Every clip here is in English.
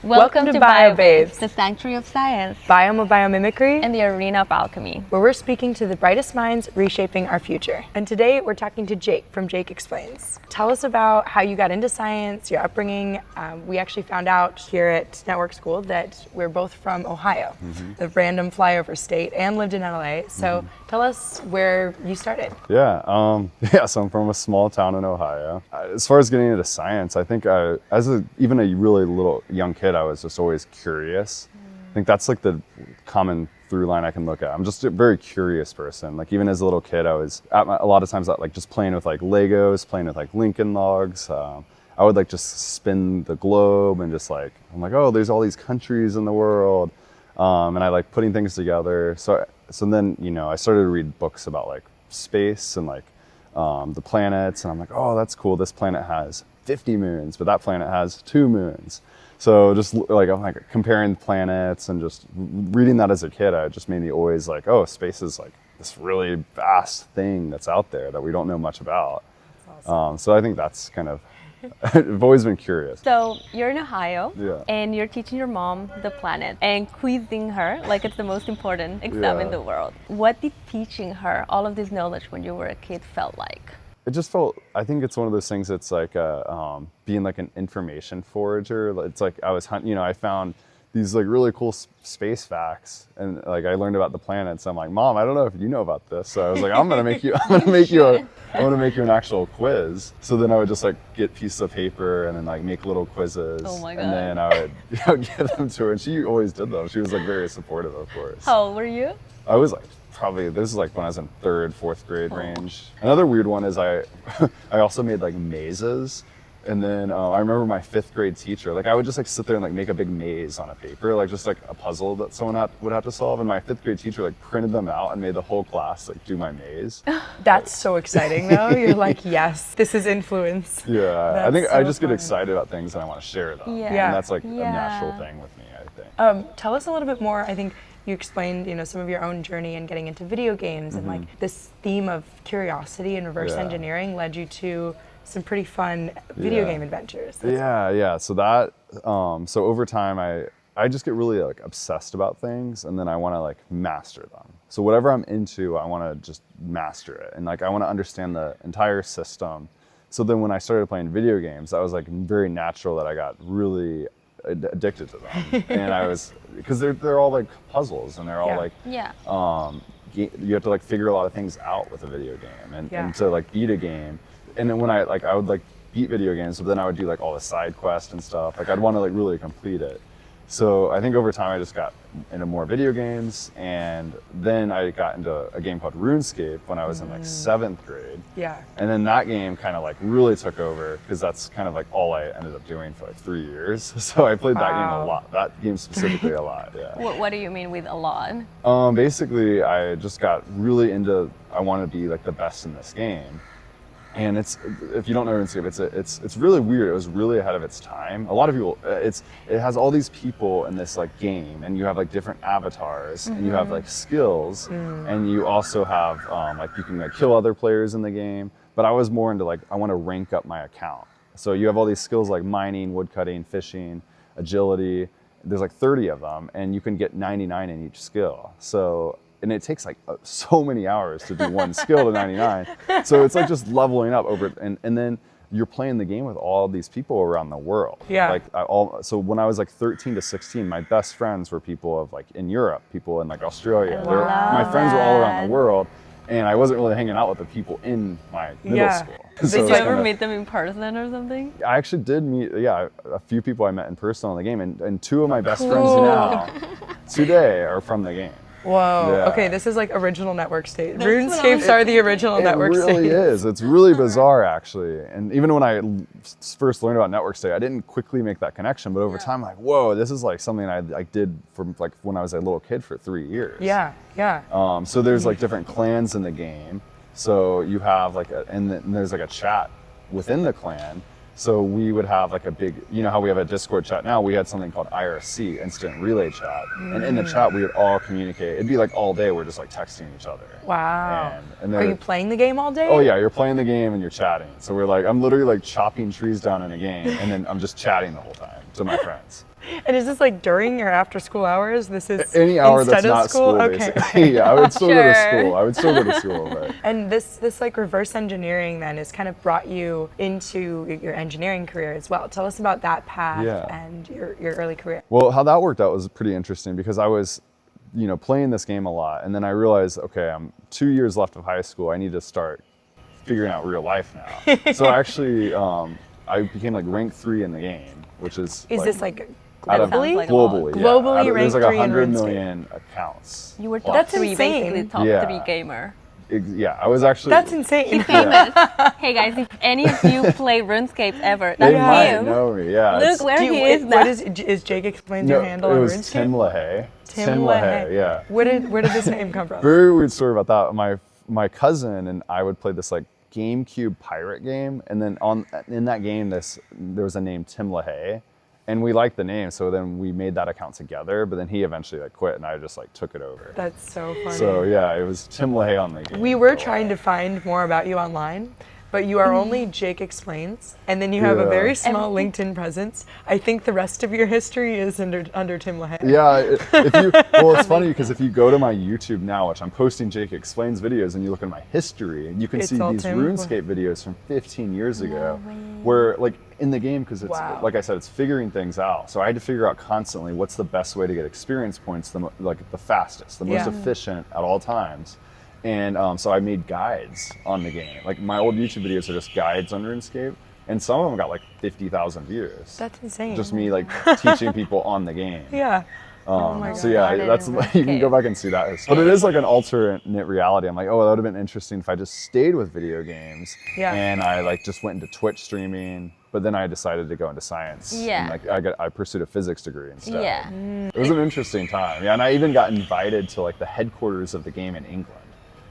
Welcome to BioBabes, the sanctuary of science, biome of biomimicry, and the arena of alchemy, where we're speaking to the brightest minds reshaping our future. And today we're talking to Jake from Jake Explains. Tell us about how you got into science, your upbringing. We actually found out here at Network School that we're both from Ohio, the random flyover state, and lived in LA. So tell us where you started. So I'm from a small town in Ohio. As far as getting into science, I think even a really little young kid, I was just always curious. I think that's like the common through line I can look at. I'm just a very curious person. Like even as a little kid, I was a lot of times like just playing with like Legos, playing with like Lincoln Logs. I would like just spin the globe and just like, I'm like, oh, there's all these countries in the world. And I like putting things together. So then, I started to read books about like space and like the planets. And I'm like, oh, that's cool. This planet has 50 moons, but that planet has 2 moons. So just like, I'm like comparing planets and just reading that as a kid, it just made me always like, oh, space is like this really vast thing that's out there that we don't know much about. Awesome. So I think that's kind of, I've always been curious. So you're in Ohio, and you're teaching your mom the planet and quizzing her like it's the most important exam in the world. What did teaching her all of this knowledge when you were a kid felt like? It just felt, I think it's one of those things that's like being like an information forager. It's like I was hunting, I found these like really cool space facts, and like I learned about the planets. I'm like, Mom, I don't know if you know about this. So I was like, I'm gonna make you an actual quiz. So then I would just like get pieces of paper and then like make little quizzes. Oh my God. And then I would give them to her, and she always did them. She was like very supportive, of course. How old were you? I was like, this is like when I was in 3rd, 4th grade range. Another weird one is I also made like mazes. And then I remember my 5th grade teacher, like I would just like sit there and like make a big maze on a paper, like just like a puzzle that someone would have to solve. And my 5th grade teacher like printed them out and made the whole class like do my maze. That's so exciting though. You're like, yes, this is influence. Yeah, I think I just get excited about things and I want to share them. Yeah. And that's like a natural thing with me, I think. Tell us a little bit more. I think you explained, some of your own journey and getting into video games and like this theme of curiosity and reverse engineering led you to some pretty fun video game adventures. So that, so over time, I just get really like obsessed about things, and then I want to like master them. So whatever I'm into, I want to just master it, and like I want to understand the entire system. So then when I started playing video games, that was like very natural that I got really addicted to them. And because they're all like puzzles, and they're all like you have to like figure a lot of things out with a video game, and to like beat a game. And then when I would like beat video games, but then I would do like all the side quests and stuff. Like I'd want to like really complete it. So I think over time I just got into more video games, and then I got into a game called RuneScape when I was in like 7th grade. Yeah. And then that game kind of like really took over, because that's kind of like all I ended up doing for like 3 years. So I played that game a lot. That game specifically a lot. Yeah. What do you mean with a lot? Basically, I just got really into. I want to be like the best in this game. And if you don't know RuneScape, it's really weird. It was really ahead of its time. A lot of people, it has all these people in this like game, and you have like different avatars, and you have like skills, and you also have like you can like kill other players in the game. But I was more into like, I want to rank up my account. So you have all these skills like mining, woodcutting, fishing, agility. There's like 30 of them, and you can get 99 in each skill. And it takes like so many hours to do one skill to 99. So it's like just leveling up over, and then you're playing the game with all these people around the world. Yeah. So when I was like 13 to 16, my best friends were people of like in Europe, people in like Australia. My friends were all around the world, and I wasn't really hanging out with the people in my middle school. Did you ever meet them in person or something? I actually did meet, a few people I met in person on the game, and 2 of my best friends now today are from the game. Whoa. Yeah. Okay, this is like original network state. RuneScapes are the original network state. It really is. It's really bizarre, actually. And even when I first learned about network state, I didn't quickly make that connection. But over time, I'm like, whoa, this is like something I did from like when I was a little kid for 3 years. Yeah. So there's like different clans in the game. So you have like and there's like a chat within the clan. So we would have like a big, how we have a Discord chat now, we had something called IRC, Instant Relay Chat. And in the chat, we would all communicate. It'd be like all day, we're just like texting each other. Wow. And are you playing the game all day? Oh yeah, you're playing the game and you're chatting. So I'm literally like chopping trees down in a game, and then I'm just chatting the whole time to my friends. And is this like during or after school hours? This is any hour instead that's of not school. Okay. Basically. Yeah, I would still go to Sure. school. I would still go to school, but And this like reverse engineering then has kind of brought you into your engineering career as well. Tell us about that path and your early career. well, how that worked out was pretty interesting because I was, playing this game a lot, and then I realized, okay, I'm 2 years left of high school. I need to start figuring out real life now. So actually, I became like rank 3 in the game, which is This like out of globally? like globally, yeah. Globally There's ranked like 3 in 100 RuneScape. million accounts. You were plus. top That's 3, insane. basically top Yeah. 3 gamer. Yeah, I was actually. That's insane. Famous. Hey guys, if any of you play RuneScape ever, They that's might him. know me. Yeah. Look it's- where Do you- he is now. What is Jake explains your handle it on was RuneScape? Tim LaHaye. Tim LaHaye. Yeah. Where did this name come from? Very weird story about that. My cousin and I would play this like GameCube pirate game, and then in that game there was a name Tim LaHaye, and we liked the name, so then we made that account together. But then he eventually like quit, and I just like took it over. That's so funny. So yeah, it was Tim LaHaye on the game. We were trying to find more about you online, but you are only Jake Explains, and then you have a Yeah. very small LinkedIn presence. I think the rest of your history is under Tim LaHaye. Yeah, it's funny because if you go to my YouTube now, which I'm posting Jake Explains videos, and you look at my history, you can It's see all these Tim. RuneScape videos from 15 years ago, where like in the game, because it's Wow. like I said, it's figuring things out. So I had to figure out constantly what's the best way to get experience points, the fastest, the most Yeah. efficient at all times. And so I made guides on the game. Like my old YouTube videos are just guides on RuneScape, and some of them got like 50,000 views. That's insane. Just me like teaching people on the game. Yeah. Oh my So God. yeah, Started that's in you can go RuneScape. back and see that. But it is like an alternate reality. I'm like, oh, that would have been interesting if I just stayed with video games. Yeah. And I like just went into Twitch streaming. But then I decided to go into science. Yeah. And like I pursued a physics degree instead. Yeah. It was an interesting time. Yeah, and I even got invited to like the headquarters of the game in England.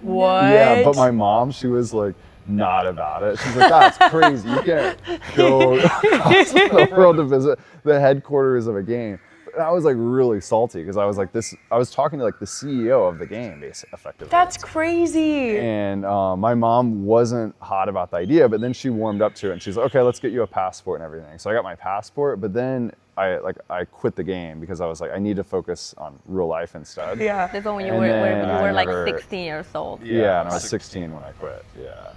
What? Yeah, but my mom, she was like not about it. She's like, that's crazy. You can't go across the world to visit the headquarters of a game. And I was like really salty because I was like I was talking to like the CEO of the game, effectively. That's crazy. And my mom wasn't hot about the idea, but then she warmed up to it, and she's like, okay, let's get you a passport and everything. So I got my passport, but then I quit the game because I was like, I need to focus on real life instead. Yeah. That's when you And were, then when you I were like never- 16 years old. Yeah, and I was 16 when I quit. Yeah.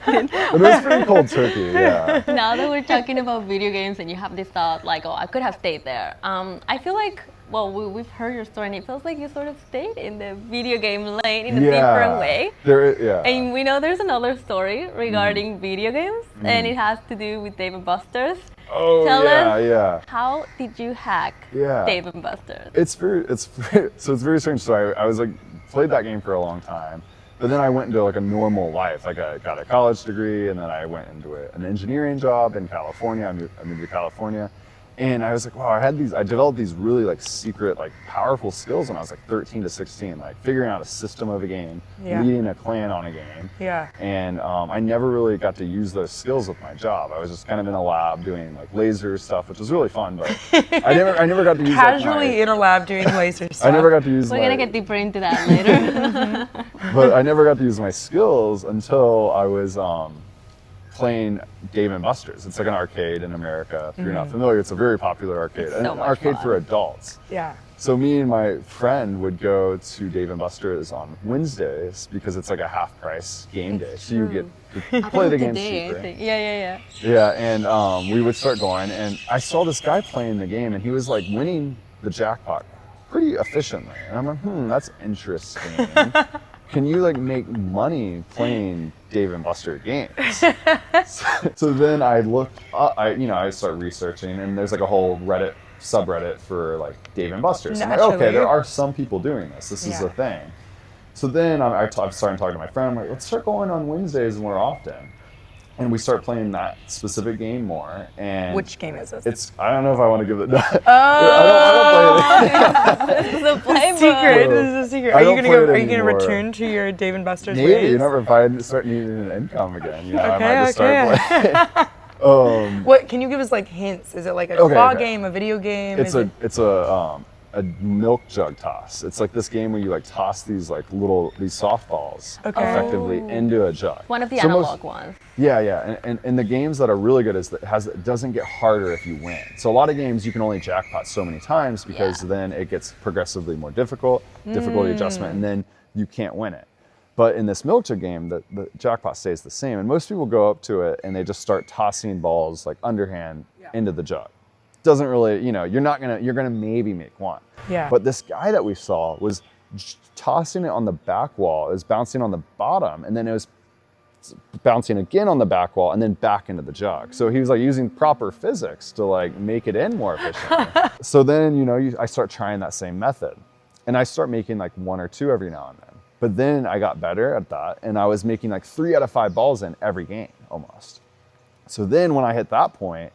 But it was pretty cold turkey, yeah. Now that we're talking about video games and you have this thought like, oh, I could have stayed there. I feel like, well, we've heard your story and it feels like you sort of stayed in the video game lane in a different way. Yeah. And we know there's another story regarding video games and it has to do with Dave & Buster's. Oh, Tell yeah, us, yeah. how did you hack Yeah. Dave & Buster's? It's very strange. So I was like, played that game for a long time. But then I went into like a normal life. Like I got a college degree, and then I went into an engineering job in California. I moved to California, and I was like, wow, I developed these really like secret, like powerful skills when I was like 13 to 16, like figuring out a system of a game, leading a clan on a game. Yeah. And I never really got to use those skills with my job. I was just kind of in a lab doing like laser stuff, which was really fun, but I never got to use Casually in a lab doing laser stuff. I never got to use We're gonna get deeper into that later. but I never got to use my skills until I was playing Dave & Buster's. It's like an arcade in America. If you're not familiar, it's a very popular arcade. It's An so much arcade fun. for adults. Yeah. So me and my friend would go to Dave & Buster's on Wednesdays because it's like a half price game day. So you get to play the game Today, I cheaper. think. Yeah. Yeah, and we would start going, and I saw this guy playing the game, and he was like winning the jackpot pretty efficiently. And I'm like, that's interesting. Can you like make money playing Dave & Buster games? So then I looked up, I started researching, and there's like a whole Reddit subreddit for like Dave & Buster's. I'm like, okay, Naturally. there are some people doing this. This is Yeah. a thing. So then I started talking to my friend. I'm like, let's start going on Wednesdays more often. And we start playing that specific game more. And Which game is this? it's, I don't know if I want to give it. I don't play it. This is a playbook. Secret. This is a secret. I Are you don't gonna play go? it Are you gonna anymore. return to your Dave & Buster's Maybe, ways? you know, if I start needing an income again, you know, I Okay, might just start okay. playing. What can you give us like hints? Is it like a Okay, claw okay. game, a video game? It's Is a a milk jug toss. It's like this game where you like toss these softballs effectively into a jug. One of the analog ones. Yeah. And the games that are really good is that it doesn't get harder if you win. So a lot of games you can only jackpot so many times because then it gets progressively more difficult, difficulty adjustment, and then you can't win it. But in this milk jug game, the jackpot stays the same. And most people go up to it and they just start tossing balls like underhand into the jug. Doesn't really, you're gonna maybe make one. Yeah. But this guy that we saw was tossing it on the back wall. It was bouncing on the bottom, and then it was bouncing again on the back wall, and then back into the jug. So he was like using proper physics to like make it in more efficiently. So then, I start trying that same method, and I start making like 1 or 2 every now and then. But then I got better at that, and I was making like 3 out of 5 balls in every game almost. So then when I hit that point,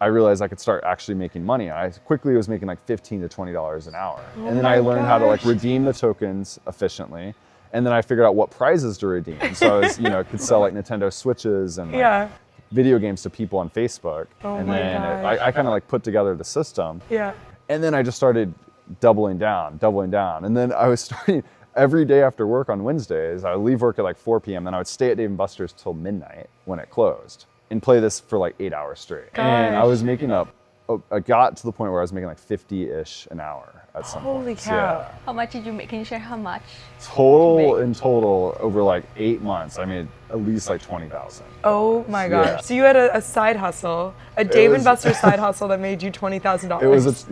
I realized I could start actually making money. I quickly was making like $15 to $20 an hour. And then I learned how to like redeem the tokens efficiently. And then I figured out what prizes to redeem. So I was, could sell like Nintendo Switches and like video games to people on Facebook. And then I kind of like put together the system. Yeah. And then I just started doubling down. And then I was starting every day after work on Wednesdays. I would leave work at like 4 p.m. Then I would stay at Dave & Buster's till midnight when it closed, and play this for like 8 hours straight. Gosh. And I was making I got to the point where I was making like 50-ish an hour at some point. Holy cow. Yeah. How much did you make? Can you share how much? In total, over like 8 months, I made at least like 20,000. Oh my gosh. Yeah. So you had a side hustle, a Dave & Buster's side hustle that made you $20,000. It was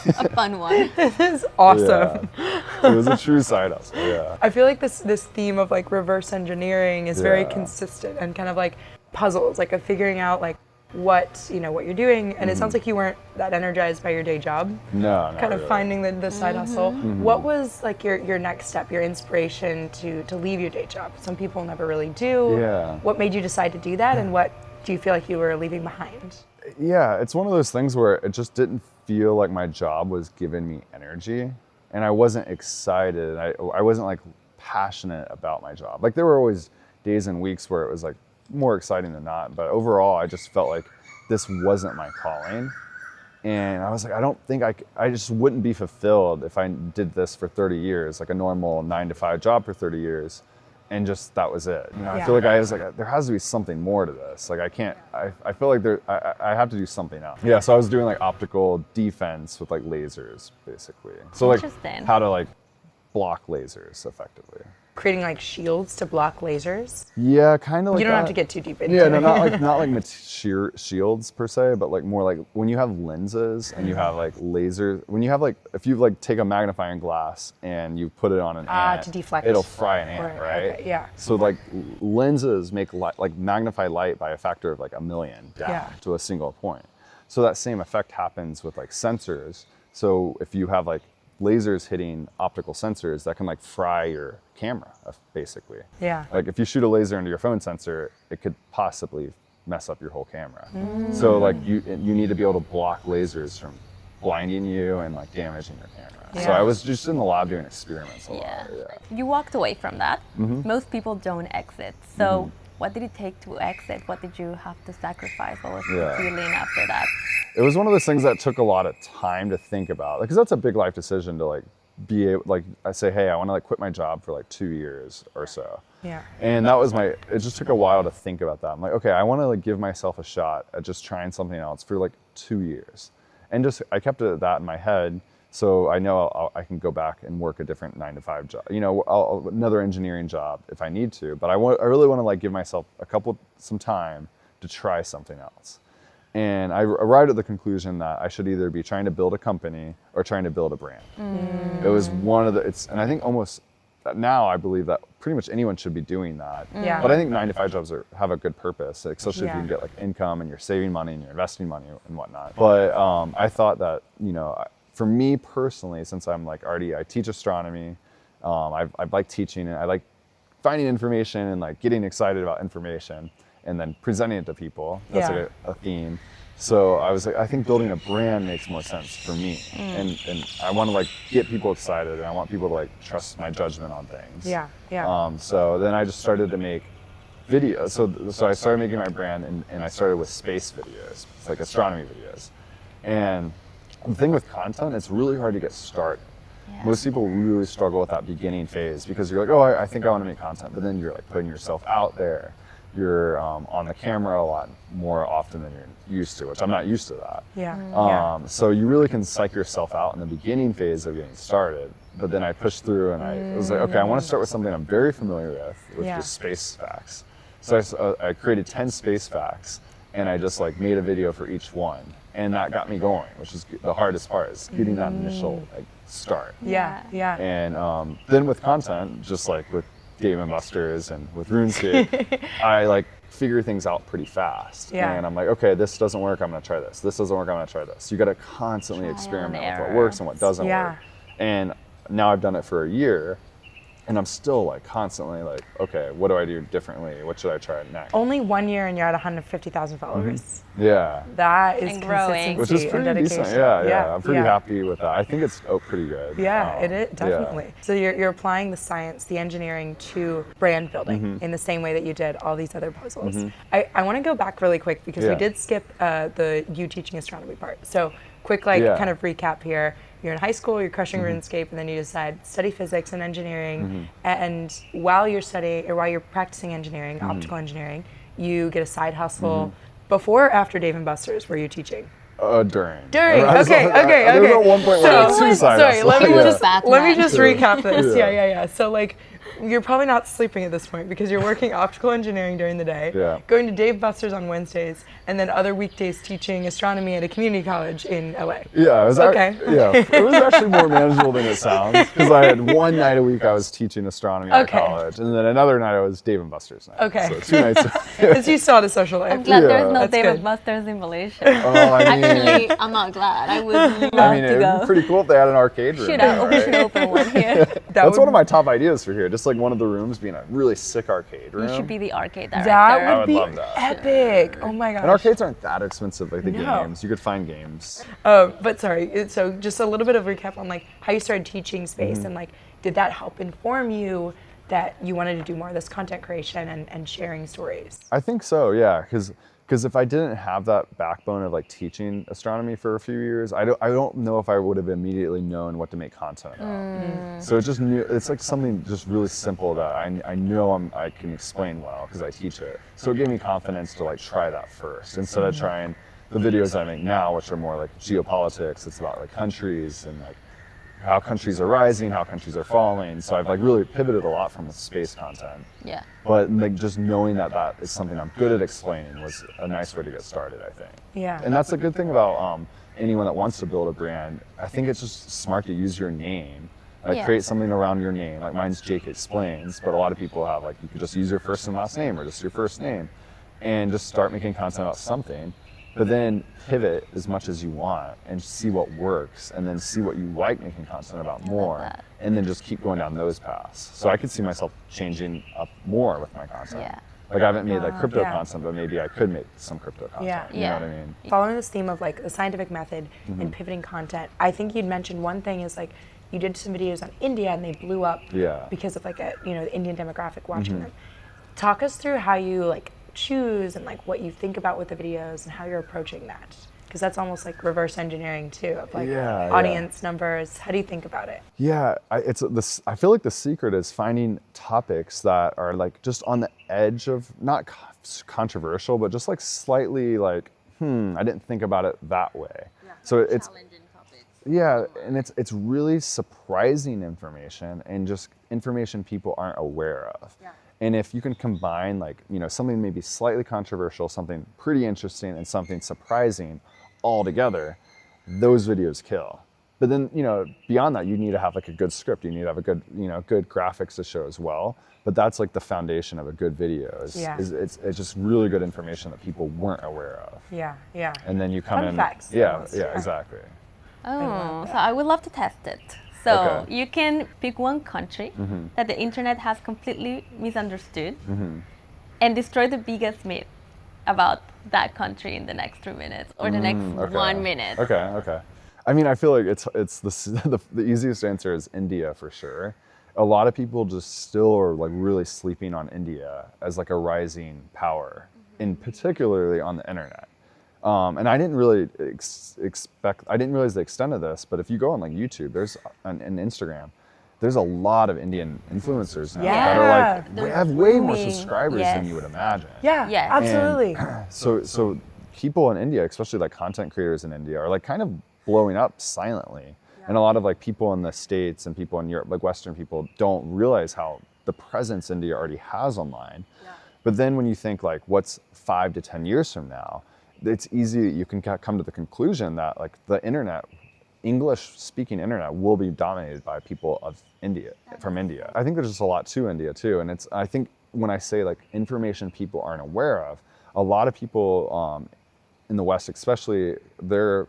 A fun one. This is awesome. Yeah. It was a true side hustle, yeah. I feel like this theme of like reverse engineering is very consistent, and kind of like puzzles, like of figuring out like what you're doing. And it sounds like you weren't that energized by your day job. No, Kind of really. finding the side hustle. What was like your next step, your inspiration to leave your day job? Some people never really do. Yeah. What made you decide to do that, and what do you feel like you were leaving behind? Yeah, it's one of those things where it just didn't feel like my job was giving me energy, and I wasn't excited. I wasn't like passionate about my job. Like there were always days and weeks where it was like more exciting than not, but overall I just felt like this wasn't my calling. And I was like, I don't think I just wouldn't be fulfilled if I did this for 30 years, like a normal 9-to-5 job for 30 years. And just, that was it. I feel like I was like, there has to be something more to this. Like I feel like I have to do something else. Yeah, so I was doing like optical defense with like lasers, basically. So like how to like block lasers effectively. Creating like shields to block lasers? Yeah, kind of like You don't that. have to get too deep into it. Yeah, no, not like shields per se, but like more like when you have lenses and you have like lasers. When you have like, if you like take a magnifying glass and you put it on an ant, to deflect. it'll fry an ant, right? Okay, yeah. So like lenses make like magnify light by a factor of like 1,000,000 down to a single point. So that same effect happens with like sensors. So if you have like lasers hitting optical sensors, that can like fry your camera basically. Yeah. Like if you shoot a laser into your phone sensor, it could possibly mess up your whole camera. So like you need to be able to block lasers from blinding you and like damaging your camera. So I was just in the lab doing experiments a lot. Yeah. You walked away from that. Most people don't exit. So what did it take to exit? What did you have to sacrifice? What was the feeling after that? It was one of those things that took a lot of time to think about, because that's a big life decision to like be able, like I say, hey, I want to like quit my job for like 2 years or so. Yeah. And that was it just took a while to think about that. I'm like, okay, I want to like give myself a shot at just trying something else for like 2 years. And just, I kept that in my head. So I know I can go back and work a different 9-to-5 job, another engineering job if I need to. But I really want to like give myself some time to try something else. And I arrived at the conclusion that I should either be trying to build a company or trying to build a brand. It was one of and I think almost now I believe that pretty much anyone should be doing that. Yeah. But I think 9-to-5 jobs have a good purpose, especially if you can get like income and you're saving money and you're investing money and whatnot. But I thought that, for me personally, since I'm like I teach astronomy, I like teaching it. I like finding information and like getting excited about information and then presenting it to people. That's like a theme. So I was like, I think building a brand makes more sense for me. And I want to like get people excited, and I want people to like trust my judgment on things. Yeah, yeah. So then I just started to make videos. So I started making my brand, and I started with space videos. It's like astronomy videos. And the thing with content, it's really hard to get started. Yeah. Most people really struggle with that beginning phase because you're like, oh, I think I want to make content, but then you're like putting yourself out there. You're on the camera a lot more often than you're used to, which I'm not used to that. Yeah. So you really can psych yourself out in the beginning phase of getting started. But then I pushed through and I was like, okay, I want to start with something I'm very familiar with just space facts. So I created 10 space facts and I just like made a video for each one. And that got me going, which is the hardest part, is getting that initial like start. Yeah. And then with content, just like with Dave & Buster's and with RuneScape, I like figure things out pretty fast. And I'm like, okay, this doesn't work, I'm gonna try this. This doesn't work, I'm gonna try this. You gotta constantly experiment with what works and what doesn't work. And now I've done it for a year, and I'm still like constantly like, okay, what do I do differently? What should I try next? Only 1 year and you're at 150,000 followers. Yeah. That is And growing. consistency Which is and pretty dedication. decent. Yeah. I'm pretty happy with that. I think it's pretty good. Yeah, it is, definitely. So you're applying the science, the engineering to brand building in the same way that you did all these other puzzles. I want to go back really quick because we did skip the you teaching astronomy part. So quick kind of recap here. You're in high school, you're crushing RuneScape, and then you decide study physics and engineering. And while you're studying, or while you're practicing engineering, optical engineering, you get a side hustle. Before or after Dave & Buster's were you teaching? During. Okay. There was at one point where I had two side hustles. Let me just recap this. Yeah. So like, you're probably not sleeping at this point because you're working optical engineering during the day, going to Dave & Buster's on Wednesdays, and then other weekdays teaching astronomy at a community college in LA. Yeah, it was it was actually more manageable than it sounds, because I had one night a week I was teaching astronomy at college, and then another night I was Dave & Buster's night. So 2 nights. Because you still had a social life. I'm glad there's no Dave & Buster's in Malaysia. Actually, I'm not glad. I would love to go. It'd be pretty cool if they had an arcade room. We should open one here. That's one of my top ideas for here. Just like one of the rooms being a really sick arcade room. You should be the arcade director. That would be love that. epic. Oh my gosh. And arcades aren't that expensive, like the games. You could find games. But sorry, so just a little bit of recap on like how you started teaching space and like, did that help inform you that you wanted to do more of this content creation and sharing stories? I think so, yeah, because if I didn't have that backbone of like teaching astronomy for a few years, I don't know if I would have immediately known what to make content about. So it's like something just really simple that I know I can explain well because I teach it. So it gave me confidence to like try that first instead of trying the videos I make now, which are more like geopolitics. It's about like countries and like how countries are rising, how countries are falling. So I've like really pivoted a lot from the space content. Yeah. But like just knowing that is something I'm good at explaining was a nice way to get started, I think. Yeah. And that's a good thing about anyone that wants to build a brand. I think it's just smart to use your name. Like create something around your name. Like mine's Jake Explains, but a lot of people have like, you could just use your first and last name or just your first name and just start making content about something. But then pivot as much as you want and see what works and then see what you like making content about more and then just keep going down those paths. So I could see myself changing up more with my content. Yeah. Like I haven't made like crypto content, but maybe I could make some crypto content. You know what I mean? Following this theme of like the scientific method and pivoting content, I think you'd mentioned one thing is like you did some videos on India and they blew up because of like the Indian demographic watching them. Talk us through how you like choose and like what you think about with the videos and how you're approaching that, because that's almost like reverse engineering too of like audience numbers. How do you think about it? I feel like the secret is finding topics that are like just on the edge of not controversial but just like slightly like I didn't think about it that way. So it's challenging topics. And it's really surprising information and just information people aren't aware of. And if you can combine like, something maybe slightly controversial, something pretty interesting and something surprising all together, those videos kill. But then, beyond that, you need to have like a good script. You need to have a good, good graphics to show as well. But that's like the foundation of a good video it's just really good information that people weren't aware of. And then you come in. Facts. Exactly. Oh, so I would love to test it. So you can pick one country that the internet has completely misunderstood and destroy the biggest myth about that country in the next 3 minutes or the next 1 minute. Okay. I mean, I feel like it's the easiest answer is India for sure. A lot of people just still are like really sleeping on India as like a rising power, and particularly on the internet. And I didn't really I didn't realize the extent of this, but if you go on like YouTube, there's and Instagram, there's a lot of Indian influencers now that are like, they have way more subscribers than you would imagine. Yeah, absolutely. And so people in India, especially like content creators in India, are like kind of blowing up silently. And a lot of like people in the States and people in Europe, like Western people, don't realize how the presence India already has online. But then when you think like what's 5 to 10 years from now, it's easy, you can come to the conclusion that like the internet, English speaking internet, will be dominated by people of India, from India. I think there's just a lot to India too. And I think when I say like information people aren't aware of, a lot of people in the West especially, the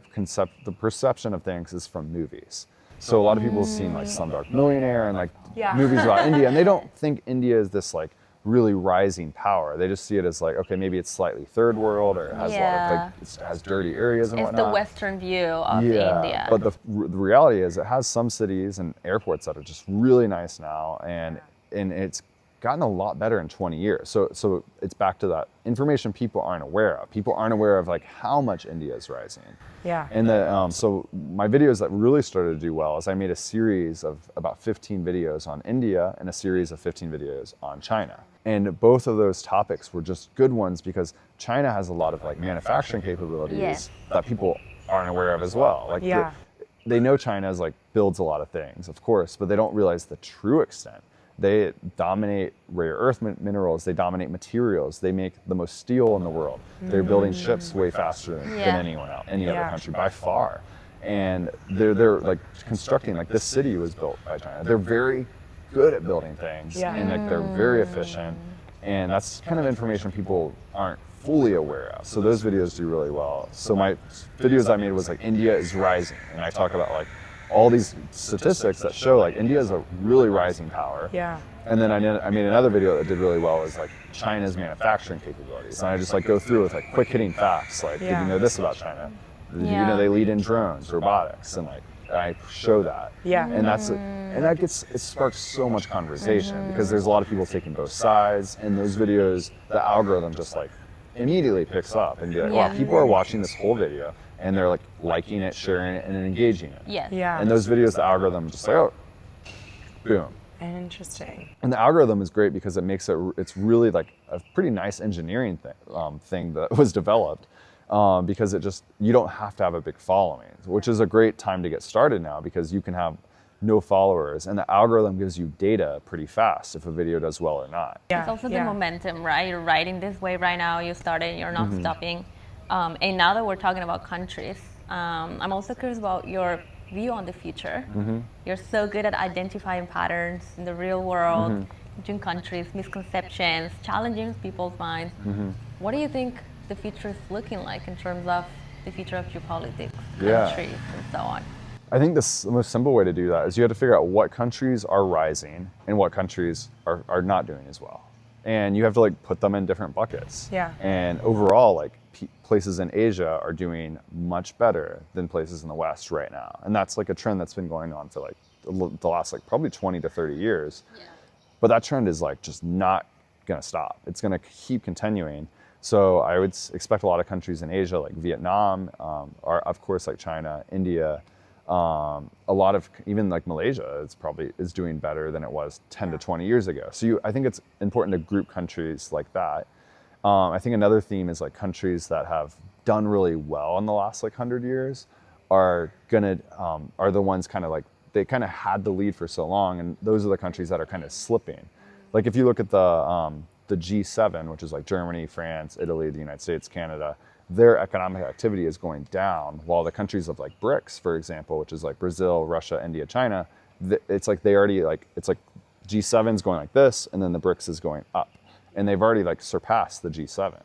perception of things is from movies. So a lot of people have seen like Slumdog Millionaire and like movies about India, and they don't think India is this like really rising power. They just see it as like, okay, maybe it's slightly third world, or it has a lot of like, it has dirty areas and whatnot. It's the Western view of India. But the reality is it has some cities and airports that are just really nice now, and it's gotten a lot better in 20 years. So it's back to that information people aren't aware of. People aren't aware of like how much India is rising. Yeah. And so my videos that really started to do well is I made a series of about 15 videos on India and a series of 15 videos on China. And both of those topics were just good ones because China has a lot of like manufacturing capabilities that people aren't aware of as well. Like they know China is like builds a lot of things, of course, but they don't realize the true extent. They dominate rare earth minerals, they dominate materials, they make the most steel in the world. They're building ships way faster than anyone else, any other country by far. And they're like constructing, like this city was built by China. They're very good at building things and like they're very efficient. And that's kind of information people aren't fully aware of. So those videos do really well. So my videos I made was like India is rising. And I talk about like all these statistics that show like India is a really rising power. Yeah. And then I made another video that did really well was like China's manufacturing capabilities. And I just like go through with like quick hitting facts. Like, did you know this about China? Did you know they lead in drones, robotics? And like, I show that. Yeah. And it sparks so much conversation because there's a lot of people taking both sides, and those videos, the algorithm just like immediately picks up and be like, wow, people are watching this whole video and they're like liking it, sharing it, and engaging it. Yeah. And those videos, the algorithm just like, oh, boom. Interesting. And the algorithm is great because it's really like a pretty nice engineering thing that was developed. Because you don't have to have a big following, which is a great time to get started now because you can have no followers and the algorithm gives you data pretty fast if a video does well or not. It's also the momentum, right? You're riding this wave right now, you started, you're not stopping. And now that we're talking about countries, I'm also curious about your view on the future. You're so good at identifying patterns in the real world, between countries, misconceptions, challenging people's minds. What do you think the future is looking like in terms of the future of geopolitics, countries, and so on? I think the most simple way to do that is you have to figure out what countries are rising and what countries are not doing as well. And you have to like put them in different buckets. Yeah. And overall, like places in Asia are doing much better than places in the West right now. And that's like a trend that's been going on for like the last like probably 20 to 30 years. But that trend is like just not gonna stop. It's gonna keep continuing. So I would expect a lot of countries in Asia, like Vietnam, are of course like China, India, a lot of even like Malaysia is doing better than it was 10 to 20 years ago. So I think it's important to group countries like that. I think another theme is like countries that have done really well in the last like 100 years are the ones kind of like, they kind of had the lead for so long, and those are the countries that are kind of slipping. Like if you look at the G7, which is like Germany, France, Italy, the United States, Canada, their economic activity is going down, while the countries of like BRICS, for example, which is like Brazil, Russia, India, China, it's like it's like G7's going like this, and then the BRICS is going up. And they've already like surpassed the G7.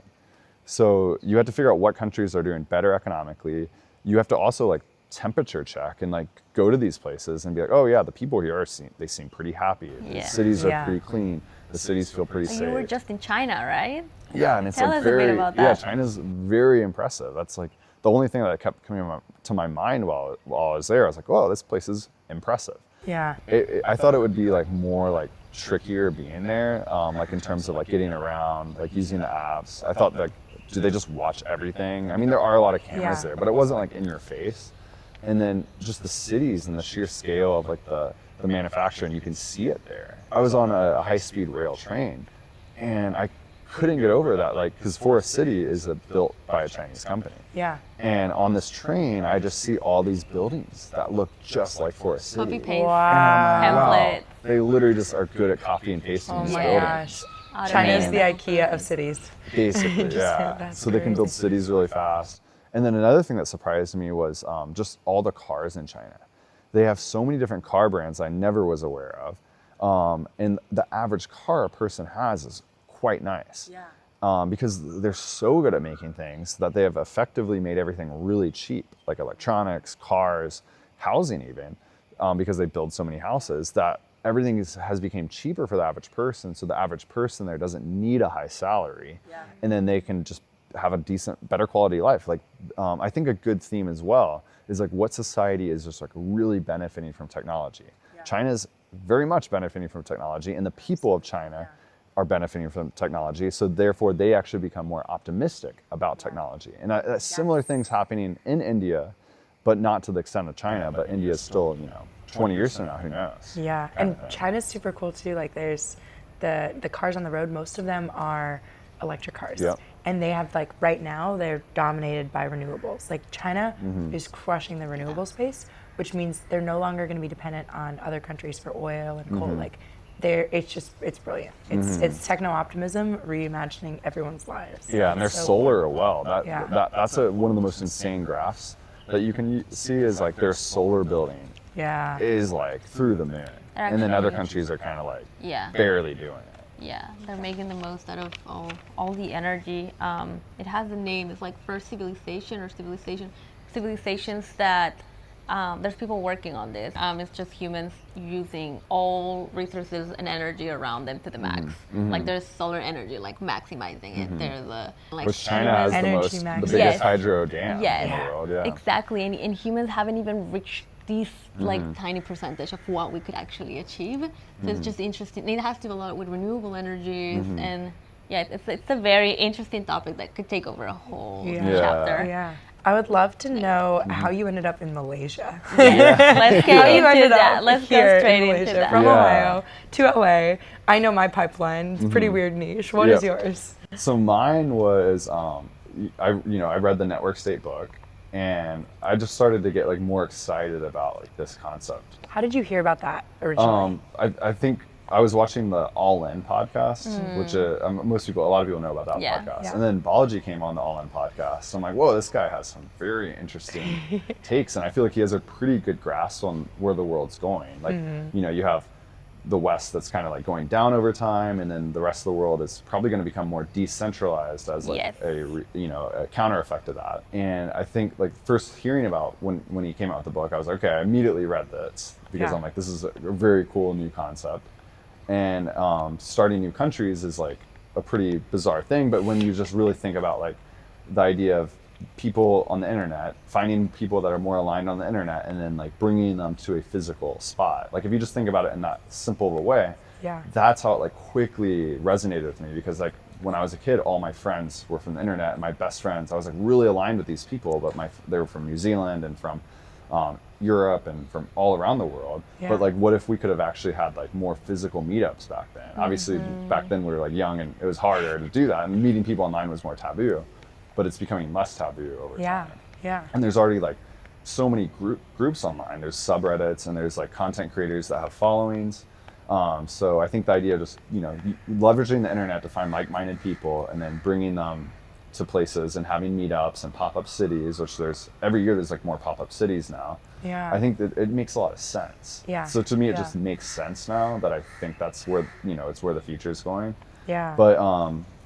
So you have to figure out what countries are doing better economically. You have to also like temperature check and like go to these places and be like, oh yeah, the people here they seem pretty happy. The cities are pretty clean. The cities feel pretty safe. You were just in China, right? Yeah, and it's Tell like us a bit about that. China's very impressive. That's like the only thing that kept coming to my mind while I was there. I was like, whoa, this place is impressive. Yeah. I thought it would be like more like trickier being there, like in terms of like getting around, like using the apps. I thought like do they just watch everything? I mean, there are a lot of cameras there, but it wasn't like in your face. And then just the cities and the sheer scale of like the manufacturing, you can see it there. I was on a high-speed rail train, and I couldn't get over that, like, because Forest City is built by a Chinese company. Yeah. And on this train, I just see all these buildings that look just like Forest City. Copy paste. Wow. Template. They literally just are good at copy and pasting Oh these my buildings. gosh. China's the IKEA of cities. Basically, Just yeah. that's So they can build crazy. cities really fast. And then another thing that surprised me was just all the cars in China. They have so many different car brands I never was aware of. And the average car a person has is quite nice. Yeah. Because they're so good at making things that they have effectively made everything really cheap, like electronics, cars, housing even, because they build so many houses that everything has become cheaper for the average person. So the average person there doesn't need a high salary, and then they can just have a decent, better quality life. Like I think a good theme as well is like what society is just like really benefiting from technology. China's very much benefiting from technology, and the people of China are benefiting from technology, so therefore they actually become more optimistic about technology. And similar things happening in India, but not to the extent of China, but India is still, 20 years from now, who knows? Yeah, and China's super cool too. Like there's the cars on the road, most of them are electric cars. Yep. And they have like right now they're dominated by renewables. Like China is crushing the renewable space, which means they're no longer going to be dependent on other countries for oil and coal. Like it's brilliant. It's techno-optimism reimagining everyone's lives. Yeah, and they're So solar as well. Yeah. That's one of the most insane graphs that you can see is like their solar building Yeah. is like through the moon. And then other Actually- countries are kind of like Yeah. barely doing it. Yeah, they're making the most out of all the energy. It has a name. It's like first civilization or civilizations that there's people working on this. It's just humans using all resources and energy around them to the max. Like there's solar energy, like maximizing it. There's like Which China has the Energy the max. biggest Yes. hydro dam in Yes. the world. Yeah. Exactly, and humans haven't even reached these like tiny percentage of what we could actually achieve. So it's just interesting. It has to do a lot with renewable energies, and yeah, it's a very interesting topic that could take over a whole Yeah. chapter. Yeah. I would love to know how you ended up in Malaysia. Let's How get you into ended that. up Let's here go in straight Malaysia, into that. from Yeah. Ohio to LA. I know my pipeline. It's a pretty weird niche. What is Yep. yours? So mine was, I read the Network State book, and I just started to get like more excited about like this concept. How did you hear about that originally? I think I was watching the All In podcast, which a lot of people know about that Yeah. podcast. Yeah. And then Balaji came on the All In podcast. So I'm like, whoa, this guy has some very interesting takes, and I feel like he has a pretty good grasp on where the world's going. Like, you have the West that's kind of like going down over time, and then the rest of the world is probably going to become more decentralized as like Yes. a counter effect to that. And I think like first hearing about when he came out with the book, I was like, okay, I immediately read this because Yeah. I'm like, this is a very cool new concept. And starting new countries is like a pretty bizarre thing, but when you just really think about like the idea of people on the internet, finding people that are more aligned on the internet, and then like bringing them to a physical spot. Like if you just think about it in that simple of a way, Yeah. that's how it like quickly resonated with me, because like when I was a kid, all my friends were from the internet, and my best friends, I was like really aligned with these people, but they were from New Zealand and from Europe and from all around the world. Yeah. But like, what if we could have actually had like more physical meetups back then? Obviously, back then we were like young, and it was harder to do that, and meeting people online was more taboo. But it's becoming less taboo over Yeah. time. Yeah. And there's already like so many groups online. There's subreddits, and there's like content creators that have followings. So I think the idea of just leveraging the internet to find like-minded people, and then bringing them to places and having meetups and pop-up cities, which every year there's like more pop-up cities now. Yeah. I think that it makes a lot of sense. Yeah. So to me, it Yeah. just makes sense now that I think that's where it's where the future is going. Yeah. But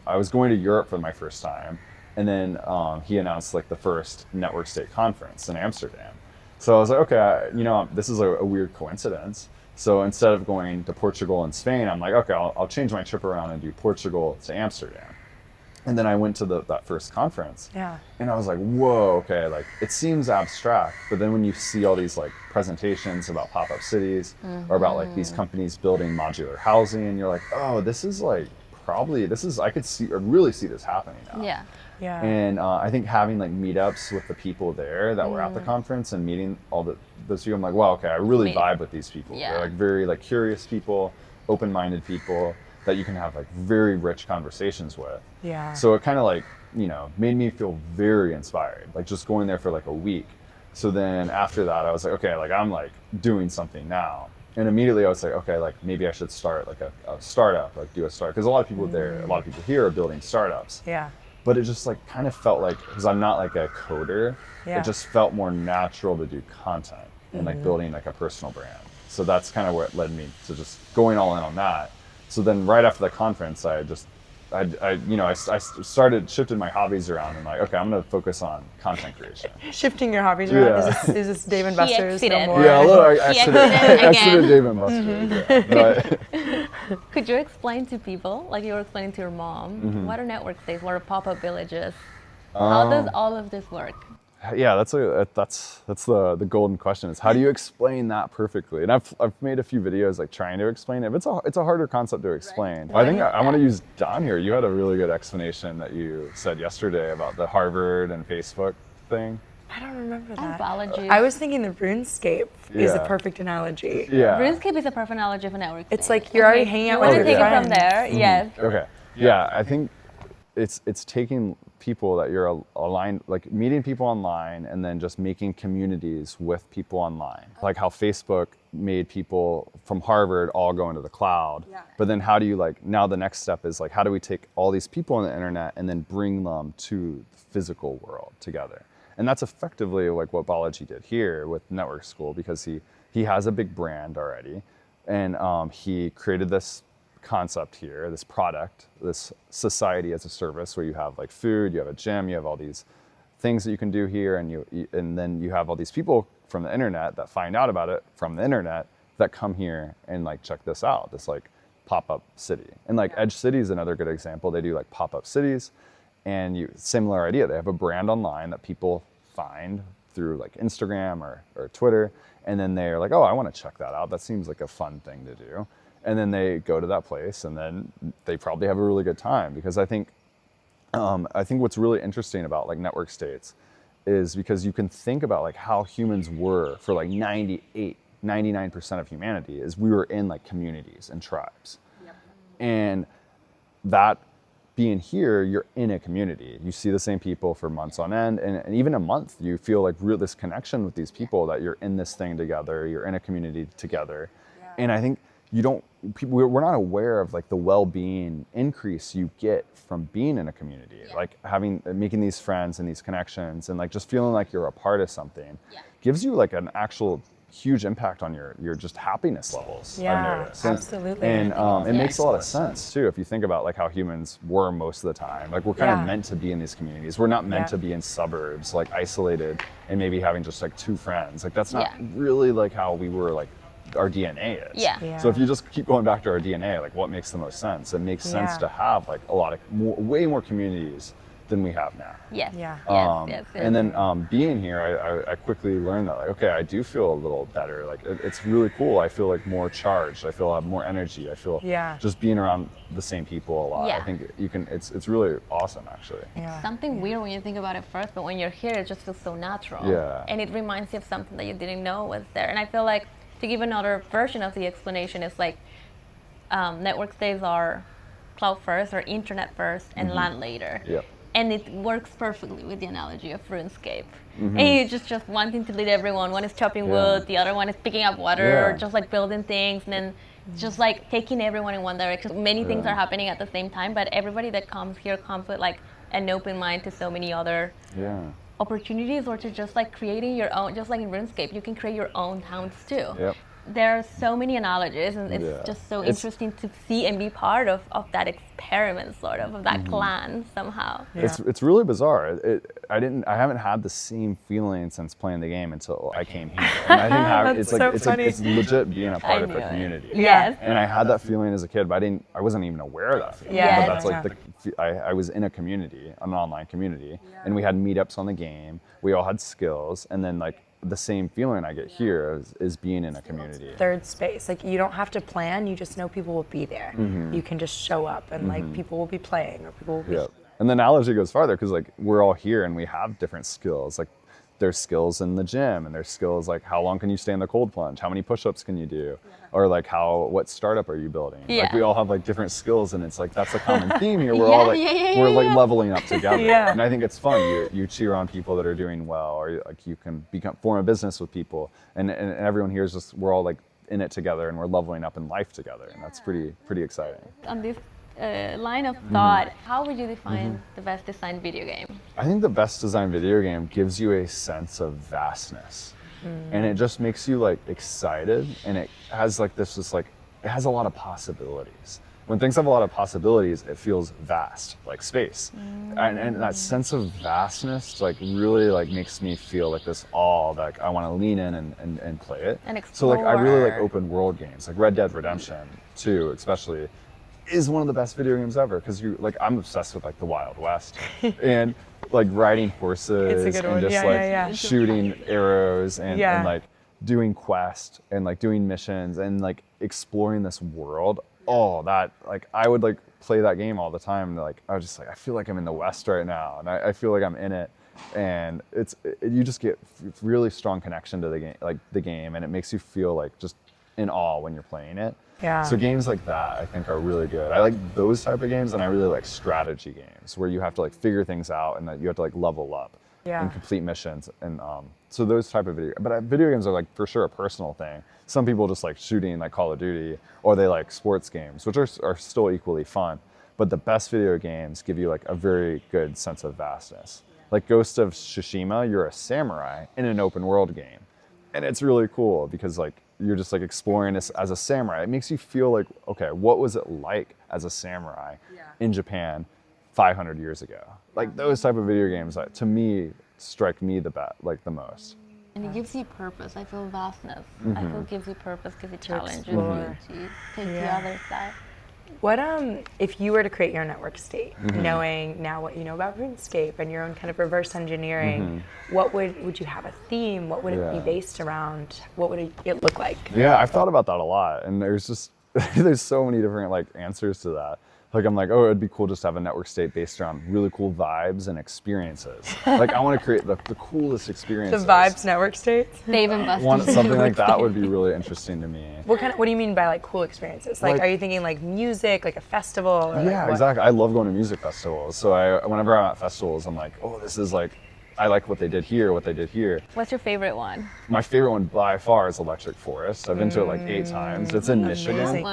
I was going to Europe for my first time, and then he announced like the first Network State conference in Amsterdam. So I was like, okay, this is a weird coincidence. So instead of going to Portugal and Spain, I'm like, okay, I'll change my trip around and do Portugal to Amsterdam. And then I went to that first conference. Yeah. And I was like, whoa, okay, like it seems abstract, but then when you see all these like presentations about pop-up cities or about like these companies building modular housing, and you're like, oh, I could really see this happening now. Yeah. Yeah. And I think having like meetups with the people there that were at the conference and meeting all those people, I'm like, wow, okay, I really vibe with these people. Yeah. They're like very like curious people, open-minded people that you can have like very rich conversations with. Yeah. So it kind of like, you know, made me feel very inspired, like just going there for like a week. So then after that, I was like, okay, like I'm like doing something now. And immediately I was like, okay, like maybe I should start like a startup, like do a startup. Because a lot of people there, a lot of people here are building startups. Yeah. But it just like kind of felt like, because I'm not like a coder, Yeah. it just felt more natural to do content and like building like a personal brand. So that's kind of what led me to just going all in on that. So then right after the conference, I shifted my hobbies around and like, okay, I'm gonna focus on content creation. Shifting your hobbies around. Yeah. Is this Dave and He Buster's no exited. more? Yeah, a little, I exited exited again. Dave and Buster's. Yeah. But Could you explain to people, like you were explaining to your mom, what are network days? What are pop-up villages? How does all of this work? yeah, that's the golden question is how do you explain that perfectly? And I've made a few videos like trying to explain it, but it's a harder concept to explain. I think I want to use Don here. You had a really good explanation that you said yesterday about the Harvard and Facebook thing. I don't remember that. Anthology. I was thinking the RuneScape is a Yeah. perfect analogy. Yeah. RuneScape is a perfect analogy of a network. It's thing. like you're already hanging out You want with to your take it from friends. there? Yes. Okay. Yeah, I think it's taking people that you're aligned, like meeting people online and then just making communities with people online. Like how Facebook made people from Harvard all go into the cloud. Yeah. But then how do you like, now the next step is like, how do we take all these people on the internet and then bring them to the physical world together? And that's effectively like what Balaji did here with Network School, because he has a big brand already. And he created this concept here, this product, this society as a service where you have like food, you have a gym, you have all these things that you can do here, and then you have all these people from the internet that find out about it from the internet that come here and like check this out, this like pop-up city. And like Edge City is another good example. They do like pop-up cities, and similar idea. They have a brand online that people find through like Instagram or Twitter, and then they're like, oh, I want to check that out. That seems like a fun thing to do. And then they go to that place, and then they probably have a really good time. Because I think what's really interesting about like network states is because you can think about like how humans were for like 99% of humanity is we were in like communities and tribes. Yep. And that being here, you're in a community. You see the same people for months on end, and even a month, you feel like this connection with these people that you're in this thing together, you're in a community together. Yeah. And I think we're not aware of like the well-being increase you get from being in a community, like making these friends and these connections and like just feeling like you're a part of something gives you like an actual huge impact on your just happiness levels. I've noticed. Absolutely. And it makes a lot of sense too if you think about like how humans were most of the time. Like we're kind of meant to be in these communities. We're not meant to be in suburbs, like isolated and maybe having just like two friends. Like that's not really like how we were like our DNA is. Yeah. So if you just keep going back to our DNA, like what makes the most sense? It makes sense to have like a lot of way more communities than we have now. Yes. Yeah. Yes. And then being here, I quickly learned that like, okay, I do feel a little better. Like it's really cool. I feel like more charged. I feel I have more energy. I feel just being around the same people a lot. Yeah. I think it's really awesome actually. Yeah. Something weird when you think about it first, but when you're here, it just feels so natural. Yeah. And it reminds you of something that you didn't know was there. And I feel like to give another version of the explanation is like network stays are cloud first or internet first and LAN later. Yep. And it works perfectly with the analogy of RuneScape. And you just wanting to lead everyone. One is chopping wood, the other one is picking up water, or just like building things, and then just like taking everyone in one direction. Many things are happening at the same time, but everybody that comes here comes with like an open mind to so many other opportunities, or to just like creating your own, just like in RuneScape, you can create your own towns too. Yep. There are so many analogies, and it's just so interesting to see and be part of that experiment, sort of that clan somehow. Yeah. It's really bizarre. I haven't had the same feeling since playing the game until I came here. And I think it's legit being a part of a community. Yes. And I had that feeling as a kid, but I wasn't even aware of that feeling. Yeah. But that's like I was in a community, an online community, and we had meetups on the game. We all had skills, and then like the same feeling I get here is being in a community. Third space, like you don't have to plan, you just know people will be there. You can just show up and like people will be playing or people will be And the analogy goes farther because like we're all here and we have different skills. Like there's skills in the gym and there's skills like how long can you stay in the cold plunge? How many push-ups can you do? Or like what startup are you building? Like we all have like different skills and it's like that's a common theme here. We're all like we're like leveling up together. And I think it's fun. You cheer on people that are doing well, or like you can form a business with people and everyone here is just we're all like in it together and we're leveling up in life together, and that's pretty exciting. On this line of thought, how would you define the best designed video game? I think the best designed video game gives you a sense of vastness, and it just makes you like excited, and it has like this just like it has a lot of possibilities. When things have a lot of possibilities, it feels vast, like space, and that sense of vastness like really like makes me feel like this awe that I want to lean in and play it. And explore. So like I really like open world games, like Red Dead Redemption 2 especially is one of the best video games ever because you like I'm obsessed with like the Wild West and like riding horses and just shooting arrows and like doing quests and like doing missions and like exploring this world. Oh, that like I would like play that game all the time. Like I was just like I feel like I'm in the West right now, and I feel like I'm in it. And you just get really strong connection to the game, and it makes you feel like just in awe when you're playing it. Yeah. So games like that I think are really good. I like those type of games, and I really like strategy games where you have to like figure things out and that you have to like level up and complete missions. And so those type of video games are like for sure a personal thing. Some people just like shooting like Call of Duty, or they like sports games, which are still equally fun. But the best video games give you like a very good sense of vastness. Like Ghost of Tsushima, you're a samurai in an open world game. And it's really cool because like you're just like exploring this as a samurai. It makes you feel like, okay, what was it like as a samurai in Japan 500 years ago? Like those type of video games that to me strike me the most. And it gives you purpose. I feel vastness. I feel it gives you purpose, gives you challenge, you to take the other side. What if you were to create your own network state, knowing now what you know about RuneScape and your own kind of reverse engineering, what would you have a theme? What would it be based around? What would it look like? Yeah, I've thought about that a lot, and there's just there's so many different like answers to that. Like I'm like, oh, it'd be cool just to have a network state based around really cool vibes and experiences. Like I want to create the coolest experiences. The vibes network states? Dave and Buster's. Something like that would be really interesting to me. What do you mean by like cool experiences? Like are you thinking like music, like a festival? Or yeah, exactly. I love going to music festivals. So whenever I'm at festivals, I'm like, oh, this is like, I like what they did here, what they did here. What's your favorite one? My favorite one by far is Electric Forest. I've been to it like 8 times. It's in Michigan.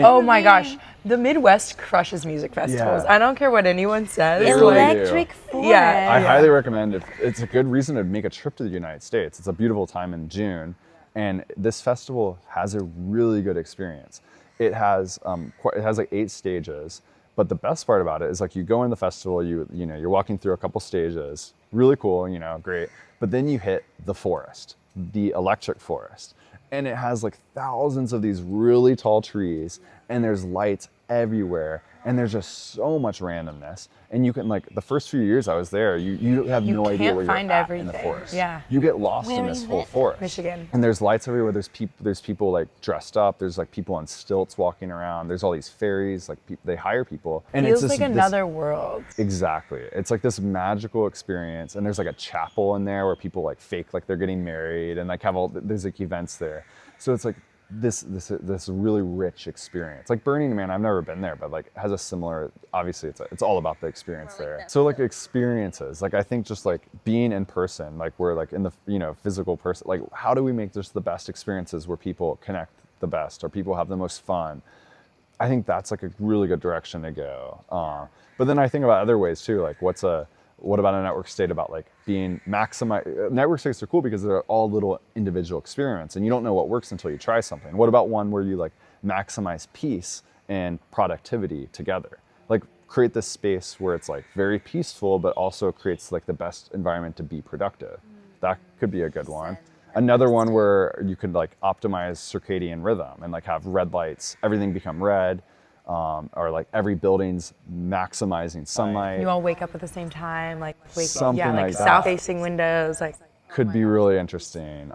Oh my gosh, the Midwest crushes music festivals. I don't care what anyone says. They really Electric Forest. Yeah. I highly recommend it. It's a good reason to make a trip to the United States. It's a beautiful time in June, and this festival has a really good experience. It has like 8 stages. But the best part about it is like you go in the festival, you're walking through a couple stages, really cool, great. But then you hit the forest, the electric forest. And it has like thousands of these really tall trees, and there's lights everywhere, and there's just so much randomness. And you can like the first few years I was there, you have no idea where you're at in the forest. Yeah. You get lost in this whole forest. Michigan. And there's lights everywhere. There's people like dressed up. There's like people on stilts walking around. There's all these fairies. Like they hire people. And feels it's like another world. Exactly. It's like this magical experience. And there's like a chapel in there where people like fake like they're getting married and like there's like events there. So it's like this really rich experience. Like Burning Man, I've never been there, but like has a similar, obviously it's all about the experience there. So like experiences, like I think just like being in person, like we're like in the, physical person, like how do we make just the best experiences where people connect the best or people have the most fun? I think that's like a really good direction to go. But then I think about other ways too, like what about a network state about like being maximized? Network states are cool because they're all little individual experiments and you don't know what works until you try something. What about one where you like maximize peace and productivity together? Like create this space where it's like very peaceful, but also creates like the best environment to be productive. That could be a good one. Another one where you could like optimize circadian rhythm and like have red lights, everything become red. Or like every building's maximizing sunlight. You all wake up at the same time, like something like that. South-facing windows, like could be really interesting.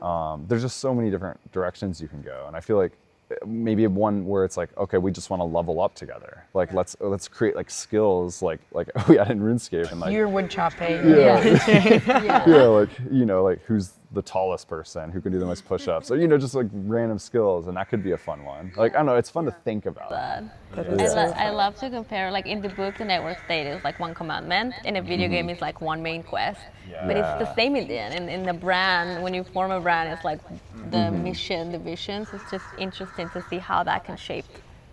There's just so many different directions you can go, and I feel like maybe one where it's like, okay, we just want to level up together. Like let's create like skills like we had in RuneScape and like You're wood chopping. yeah, like like who's the tallest person, who can do the most push-ups, or just like random skills, and that could be a fun one. Like I don't know, it's fun to think about. I love to compare, like in the book, the network state is like one commandment, in a video game it's like one main quest. But it's the same in the end. And in the brand, when you form a brand, it's like the mission, the visions. It's just interesting to see how that can shape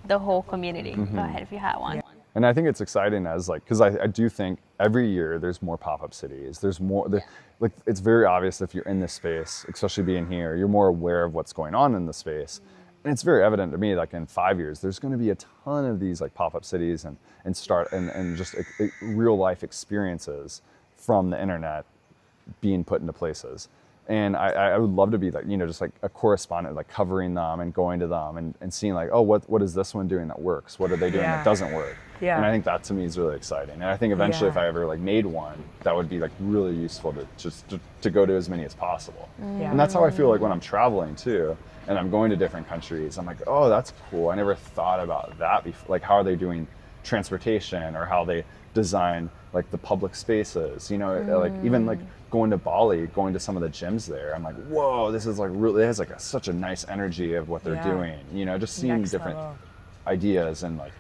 the whole community. Go ahead if you had one. And I think it's exciting as like, because I do think every year there's more pop-up cities. There's more, like it's very obvious if you're in this space, especially being here, you're more aware of what's going on in the space. And it's very evident to me, like in 5 years, there's going to be a ton of these like pop-up cities and just real life experiences from the internet being put into places. And I would love to be like, just like a correspondent, like covering them and going to them and seeing like, oh, what is this one doing that works? What are they doing that doesn't work? Yeah. And I think that to me is really exciting. And I think eventually if I ever like made one, that would be like really useful to go to as many as possible. Yeah. And that's how I feel like when I'm traveling too, and I'm going to different countries, I'm like, oh, that's cool. I never thought about that before. Like how are they doing transportation, or how they design like the public spaces, like even like going to Bali, going to some of the gyms there, I'm like, whoa, this is like really, it has like such a nice energy of what they're doing, just seeing different ideas, and like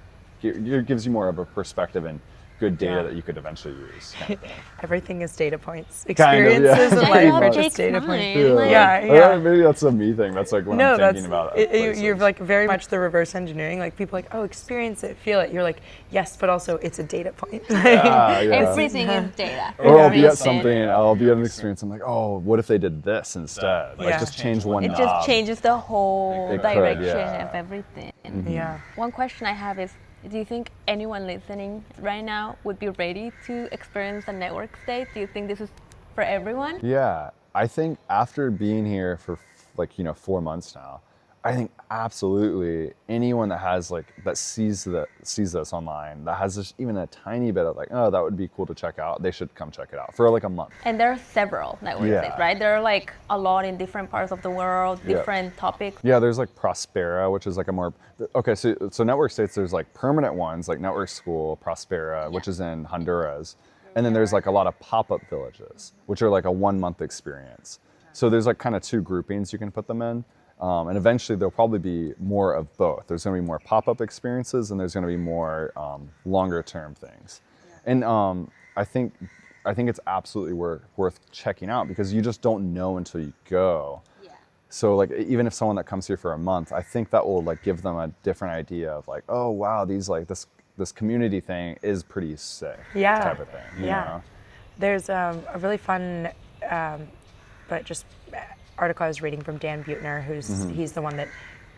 it gives you more of a perspective and good data that you could eventually use. Kind of Everything is data points. Experiences in life are just data points. Maybe that's a me thing. That's like when I'm thinking about it. You're like very much the reverse engineering. Like people are like, oh, experience it, feel it. You're like, yes, but also it's a data point. Everything is data. Or I'll be at something, I'll be at an experience, I'm like, oh, what if they did this instead? Like just change one knob. It just changes the whole direction of everything. Yeah. One question I have is, do you think anyone listening right now would be ready to experience a network state? Do you think this is for everyone? Yeah, I think after being here for like 4 months now, I think absolutely anyone that has like that sees this online, that has just even a tiny bit of like, oh, that would be cool to check out, they should come check it out for like a month. And there are several network states, right? There are like a lot in different parts of the world, different topics. Yeah, there's like Prospera, which is like a more, okay, so network states, there's like permanent ones like Network School, Prospera, which is in Honduras. And then there's like a lot of pop-up villages, which are like a 1 month experience. So there's like kind of two groupings you can put them in. And eventually there'll probably be more of both. There's going to be more pop-up experiences, and there's going to be more longer term things. And I think it's absolutely worth checking out, because you just don't know until you go. Yeah. So like even if someone that comes here for a month, I think that will like give them a different idea of like, oh wow, these like this community thing is pretty sick. Yeah. Type of thing. You know? There's a really fun, but just article I was reading from Dan Buettner, he's the one that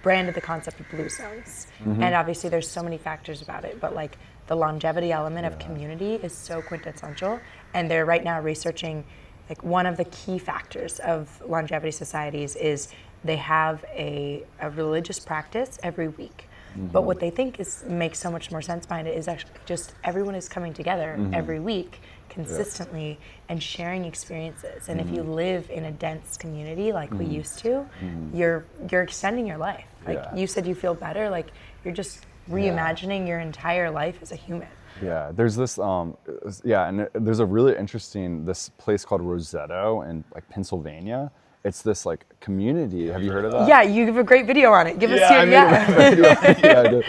branded the concept of blue zones. And obviously there's so many factors about it, but like the longevity element of community is so quintessential. And they're right now researching like one of the key factors of longevity societies is they have a religious practice every week. But what they think makes so much more sense behind it is actually just everyone is coming together every week consistently and sharing experiences. And if you live in a dense community like we used to, you're extending your life. Like you said, you feel better. Like you're just reimagining your entire life as a human. Yeah, there's this, and there's a really interesting, this place called Rosetto in like Pennsylvania. It's this like community. Have you heard of that? Yeah, you have a great video on it. Give us your, I did.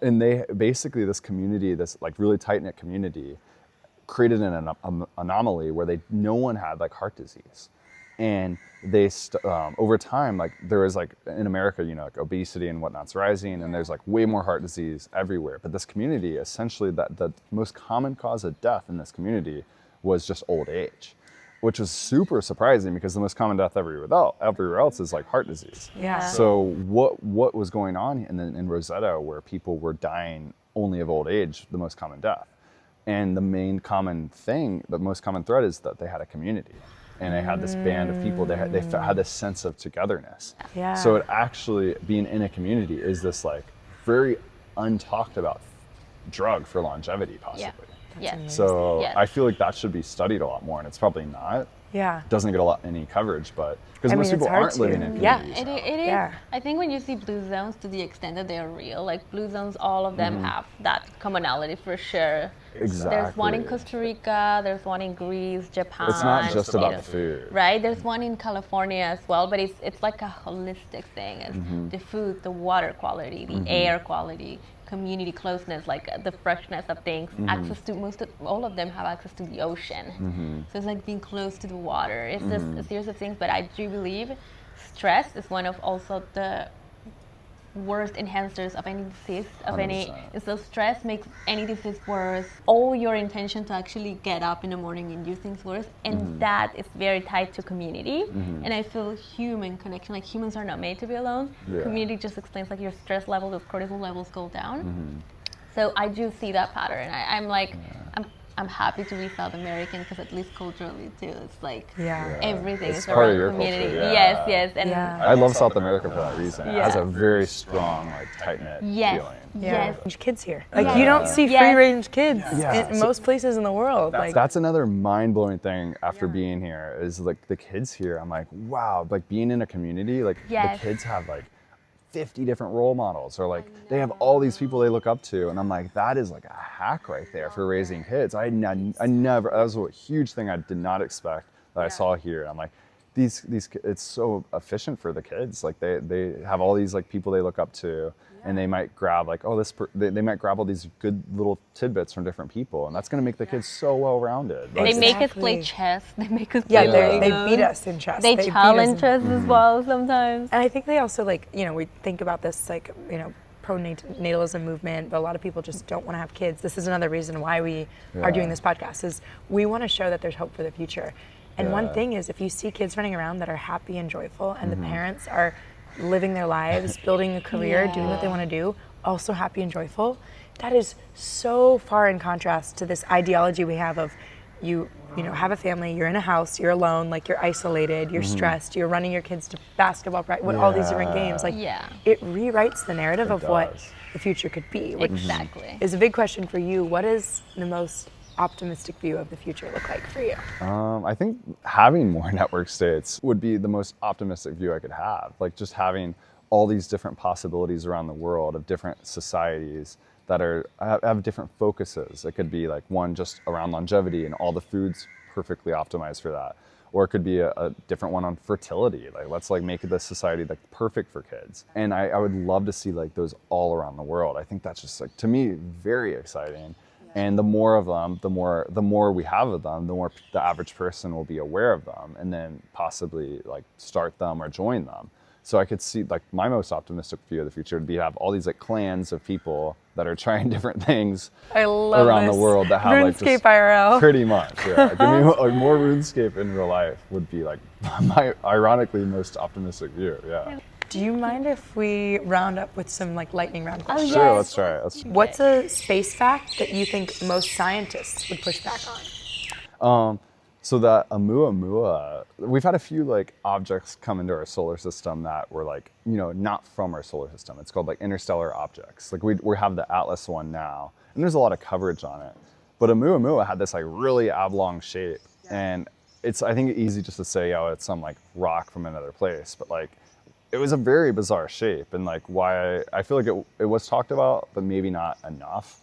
And they basically, this community, this like really tight-knit community, created an anomaly where no one had like heart disease. And they, over time, like there was like in America, like obesity and whatnot's rising, and there's like way more heart disease everywhere. But this community, essentially the most common cause of death in this community was just old age, which was super surprising because the most common death everywhere else is like heart disease. Yeah. So what was going on in Rosetto, where people were dying only of old age, the most common death? And the main common thing, the most common thread is that they had a community, and they had this band of people. They had this sense of togetherness. Yeah. So it actually, being in a community is this like very untalked about drug for longevity, possibly. Yeah. So I feel like that should be studied a lot more, and it's probably not. Yeah. doesn't get any coverage, but because I most mean, it's people hard aren't living to. in Yeah. communities. It is. Yeah. I think when you see blue zones, to the extent that they are real, like blue zones, all of them have that commonality for sure. Exactly. There's one in Costa Rica, there's one in Greece, Japan. It's not just you about know, the food. right? There's one in California as well, but it's like a holistic thing. It's the food, the water quality, the air quality, community closeness, like the freshness of things, access to all of them have access to the ocean. So it's like being close to the water. It's just a series of things, but I do believe stress is one of also the worst enhancers of any disease, of any. 100%. So stress makes any disease worse. All your intention to actually get up in the morning and do things worse, and that is very tied to community. And I feel human connection. Like humans are not made to be alone. Yeah. Community just explains like your stress level, the cortisol levels go down. So I do see that pattern. I'm like, I'm happy to be South American because at least culturally too, it's like everything It's is part of around your community. culture, yeah. Yes, and I love South America for that reason. It has Yeah. a very strong, like, tight-knit feeling. yes. Kids here. Like you don't see free-range kids Yeah. in most places in the world. Like That's another mind-blowing thing after being here is like the kids here. I'm like, wow, like being in a community, like Yes. the kids have like 50 different role models, or like they have all these people they look up to, and I'm like, that is like a hack right there for raising kids. I never, that was a huge thing I did not expect that I saw here. I'm like, these it's so efficient for the kids. Like they have all these like people they look up to, and they might grab like, oh, they might grab all these good little tidbits from different people, and that's going to make the kids so well-rounded. They Like, make us play Exactly. chess. They make us yeah, play they Legos. beat us in chess. They beat challenge in- us as well sometimes. And I think they also like, we think about this like, pro-natalism movement, but a lot of people just don't want to have kids. This is another reason why we are doing this podcast is we want to show that there's hope for the future. And one thing is if you see kids running around that are happy and joyful and the parents are living their lives, building a career, doing what they want to do, also happy and joyful, that is so far in contrast to this ideology we have of you have a family, you're in a house, you're alone, like you're isolated, you're stressed, you're running your kids to basketball practice, all these different games. Like it rewrites the narrative of what the future could be, which Exactly. is a big question for you. What is the most optimistic view of the future look like for you? I think having more network states would be the most optimistic view I could have. Like just having all these different possibilities around the world of different societies that have different focuses. It could be like one just around longevity and all the foods perfectly optimized for that. Or it could be a different one on fertility. Like let's like make the society like perfect for kids. And I would love to see like those all around the world. I think that's just like, to me, very exciting. And the more of them, the more we have of them, the more the average person will be aware of them and then possibly like start them or join them. So I could see like my most optimistic view of the future would be to have all these like clans of people that are trying different things around the world that have like RuneScape just IRL. pretty much. Yeah. Give me like more RuneScape in real life would be like my ironically most optimistic view. Yeah. Do you mind if we round up with some like lightning round questions? Sure, Yes. let's try it. Let's What's a space fact that you think most scientists would push back on? So the Oumuamua, we've had a few like objects come into our solar system that were like, not from our solar system. It's called like interstellar objects. Like we have the Atlas one now, and there's a lot of coverage on it. But Oumuamua had this like really oblong shape, and it's I think easy just to say, oh, it's some like rock from another place, but like it was a very bizarre shape, and like why I feel like it was talked about, but maybe not enough.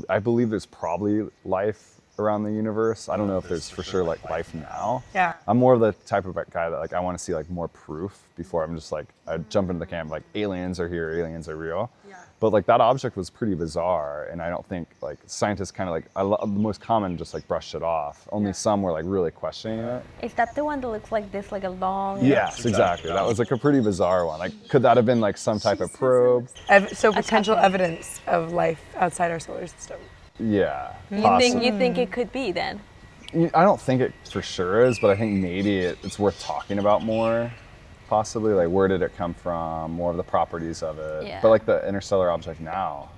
I believe there's probably life around the universe. I don't know if there's for sure like life now. Yeah. I'm more of the type of guy that like I want to see like more proof before I'm just like I jump into the camp like aliens are here, aliens are real. Yeah. But like that object was pretty bizarre, and I don't think like scientists kind of like the most common just like brushed it off. Only some were like really questioning it. Is that the one that looks like this, like a long? Yes, exactly. That was like a pretty bizarre one. Like could that have been like some type of probe? So potential evidence of life outside our solar system. Yeah. You think it could be then? I don't think it for sure is, but I think maybe it's worth talking about more. Possibly, like where did it come from? More of the properties of it. Yeah. But like the interstellar object now,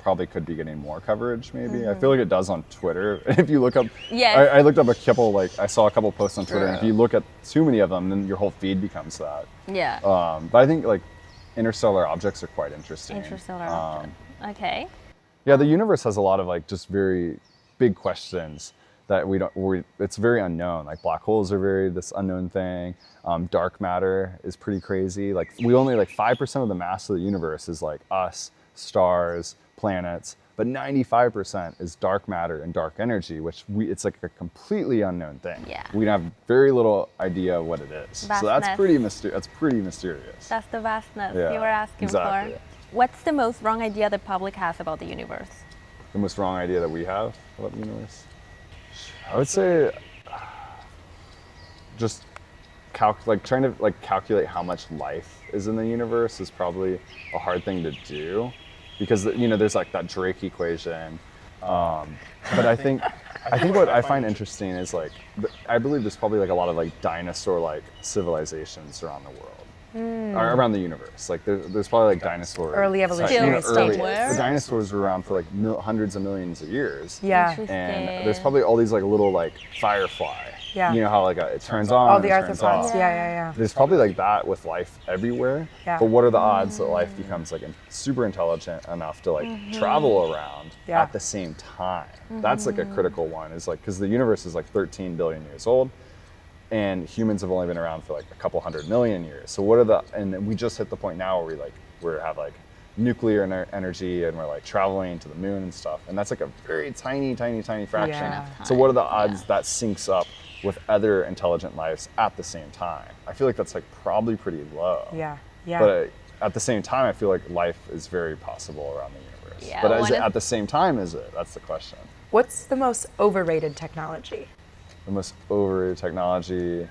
probably could be getting more coverage. Maybe I feel like it does on Twitter. If you look up, Yes. I looked up a couple. Like I saw a couple posts on Twitter, and if you look at too many of them, then your whole feed becomes that. Yeah. But I think like interstellar objects are quite interesting. Interstellar object. Okay. Yeah, the universe has a lot of like just very big questions that it's very unknown. Like black holes are this unknown thing. Dark matter is pretty crazy. Like we only like 5% of the mass of the universe is like us, stars, planets, but 95% is dark matter and dark energy, which it's like a completely unknown thing. Yeah. We have very little idea of what it is. Vastness. So that's pretty mysterious. That's the vastness Yeah, you were asking exactly. for. What's the most wrong idea the public has about the universe? The most wrong idea that we have about the universe? I would say just trying to calculate how much life is in the universe is probably a hard thing to do, because there's like that Drake equation. But I think what I find interesting is like I believe there's probably like a lot of like dinosaur like civilizations around the world. Or around the universe. Like there's probably like dinosaurs. Early evolutionary early, stages. the dinosaurs were around for like hundreds of millions of years. Yeah. And there's probably all these like little like firefly. Yeah. You know how like it turns on. All the and it turns arthropods. off. Yeah. There's probably like that with life everywhere. Yeah. But what are the odds that life becomes like super intelligent enough to like travel around at the same time? That's like a critical one. Is like because the universe is like 13 billion years old. And humans have only been around for like a couple 100 million years. So and we just hit the point now where we have like nuclear energy and we're like traveling to the moon and stuff. And that's like a very tiny fraction. Yeah. So what are the odds that syncs up with other intelligent lives at the same time? I feel like that's like probably pretty low. Yeah. But at the same time, I feel like life is very possible around the universe. Yeah, but at the same time, is it? That's the question. What's the most overrated technology? The most overrated technology,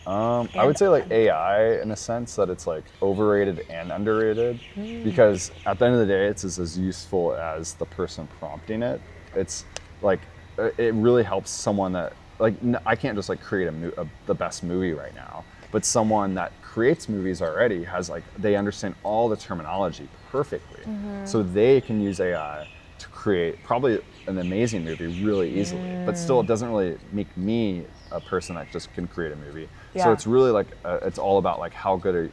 I would say like AI, in a sense that it's like overrated and underrated, because at the end of the day, it's as useful as the person prompting it. It's like it really helps someone that like I can't just like create the best movie right now, but someone that creates movies already has like they understand all the terminology perfectly, so they can use AI to create probably an amazing movie really easily, but still it doesn't really make me a person that just can create a movie. So it's really like it's all about like how good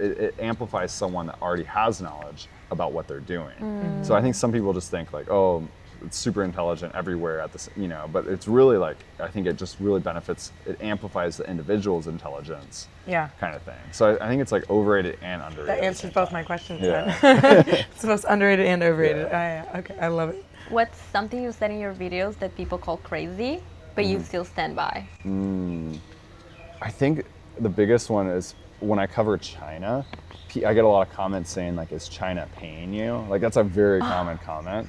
it amplifies someone that already has knowledge about what they're doing. So I think some people just think like, oh, it's super intelligent everywhere at this, but it's really like I think it just really benefits. It amplifies the individual's intelligence. Kind of thing. So I think it's like overrated and underrated. That answers both my questions. Yeah. Then. It's both underrated and overrated. Yeah. Okay, I love it. What's something you said in your videos that people call crazy, but you still stand by? I think the biggest one is when I cover China, I get a lot of comments saying like, is China paying you? Like that's a very common comment.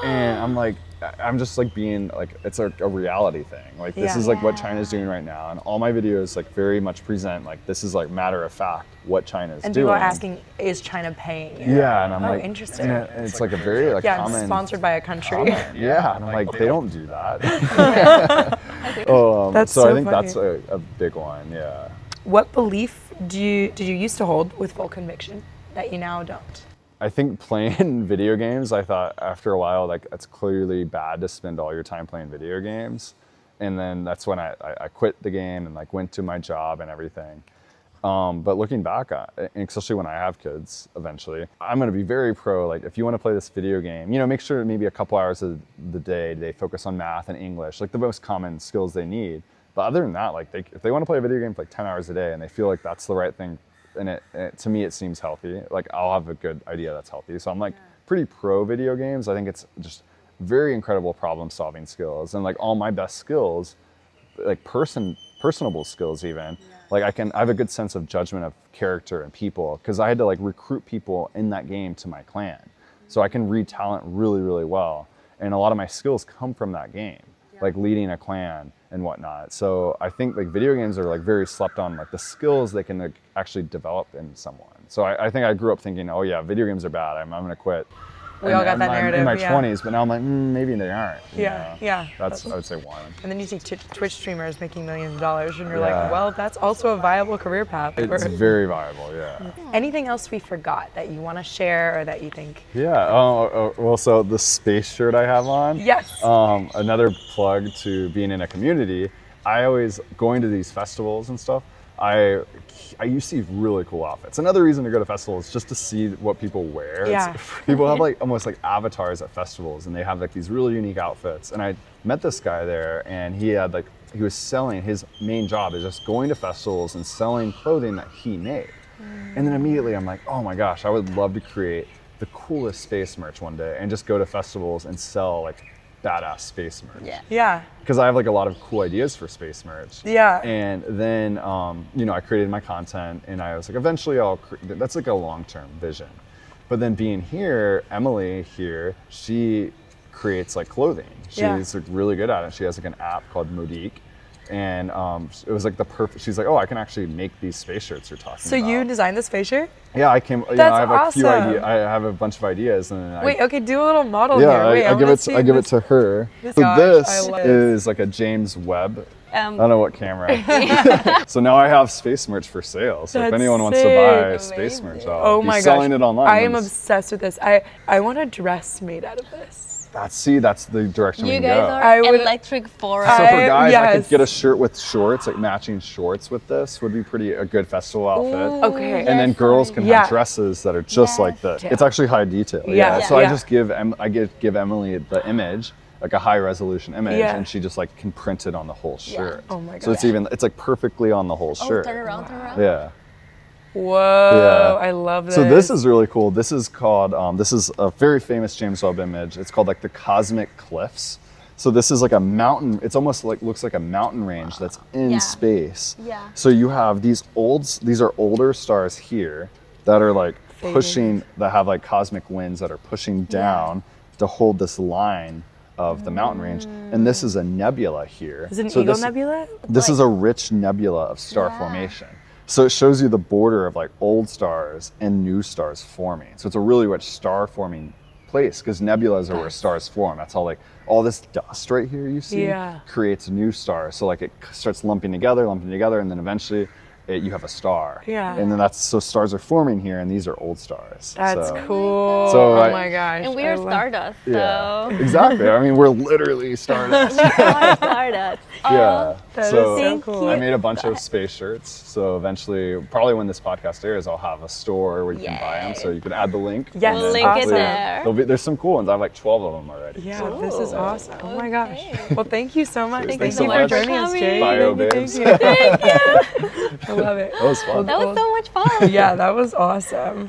And I'm like, I'm just like being like, it's a reality thing. Like this is like what China's doing right now. And all my videos like very much present like, this is like matter of fact, what China's doing. And people are asking, is China paying you? Yeah, and I'm like, interesting. And it's like a very like common. Sponsored by a country. Comment. Yeah, and I'm like, they don't do that. That's so I think funny. that's a big one, yeah. What belief did you used to hold with full conviction that you now don't? I think playing video games, I thought after a while, like it's clearly bad to spend all your time playing video games. And then that's when I quit the game and like went to my job and everything. But looking back, especially when I have kids eventually, I'm gonna be very pro, like if you wanna play this video game, make sure maybe a couple hours of the day they focus on math and English, like the most common skills they need. But other than that, like if they wanna play a video game for like 10 hours a day and they feel like that's the right thing, and to me it seems healthy, like I'll have a good idea that's healthy. So I'm like pretty pro video games. I think it's just very incredible problem solving skills, and like all my best skills, like personable skills even, like I have a good sense of judgment of character and people, because I had to like recruit people in that game to my clan. So I can read talent really, really well, and a lot of my skills come from that game, like leading a clan and whatnot. So I think like video games are like very slept on, like the skills they can like, actually develop in someone. So I think I grew up thinking, oh yeah, video games are bad, I'm gonna quit. We all got that narrative. In my 20s, but now I'm like, maybe they aren't. Yeah. That's I would say one. And then you see Twitch streamers making millions of dollars, and you're like, well, that's also a viable career path. It's very viable, yeah. Anything else we forgot that you want to share or that you think? Yeah. Well, so the space shirt I have on. Yes. Another plug to being in a community. I always, going to these festivals and stuff, I used to see really cool outfits. Another reason to go to festivals is just to see what people wear. Yeah. People have like almost like avatars at festivals, and they have like these really unique outfits. And I met this guy there, and he was selling, his main job is just going to festivals and selling clothing that he made. And then immediately I'm like, oh my gosh, I would love to create the coolest space merch one day and just go to festivals and sell like badass space merch. Yeah. Yeah. Because I have like a lot of cool ideas for space merch. Yeah. And then, you know, I created my content, and I was like, eventually that's like a long-term vision. But then being here, Emily here, she creates like clothing. She's like really good at it. She has like an app called Modique. And it was like the perfect, she's like, oh, I can actually make these space shirts you're talking So about. you designed this face shirt? Yeah, I came, you know, That's I have a few awesome. ideas. I have a bunch of ideas. And then Wait, okay, do a little model yeah, here. Wait, I give it to her. So Gosh, this I love is like a James Webb. I don't know what camera. So now I have space merch for sale. So if That's anyone wants to sick. buy space merch, I'll Oh be my selling gosh. it online. I am when obsessed with this. I want a dress made out of this. that's the direction we You can guys go. are I would- electric for So for guys, I could yes. get a shirt with shorts, like matching shorts with this would be a good festival outfit. Okay. And then girls can Yeah. have dresses that are just like this. It's actually high detail. Yeah. So I Yeah. just give Emily the image, like a high resolution image, Yeah. and she just like can print it on the whole shirt. Oh my So it's like perfectly on the whole shirt. Turn around, turn around. Yeah. Whoa, Yeah. I love this. So this is really cool. This is called, this is a very famous James Webb image. It's called like the Cosmic Cliffs. So this is like a mountain, it's almost like, looks like a mountain range that's in Yeah. space. Yeah. So you have these are older stars here that are like pushing, that have like cosmic winds that are pushing down to hold this line of the mountain range. And this is a nebula here. Is it an So Eagle this- Nebula? This is a rich nebula of star formation. So it shows you the border of like old stars and new stars forming. So it's a really rich star forming place, because nebulas are where stars form. That's how like all this dust right here you see creates new stars. So like it starts lumping together, and then eventually you have a star. Yeah. And then so stars are forming here, and these are old stars. That's So- cool. So oh I- my gosh. And we I are love- Stardust, so. Yeah, exactly. I mean, we're literally stardust. Stardust. Yeah. That is so so cool. I made a bunch of space shirts. So eventually, probably when this podcast airs, I'll have a store where you can buy them. So you can add the link. Yes, and then link it hopefully there. There's some cool ones. I have like 12 of them already. Yeah, So, this is awesome. Oh my gosh. Well, thank you so much. Cheers. Thank Thanks you so for much. joining us, Jake. Bio Thank babes. you. Thank you. I love it. That was fun. That was so much fun. Yeah, that was awesome.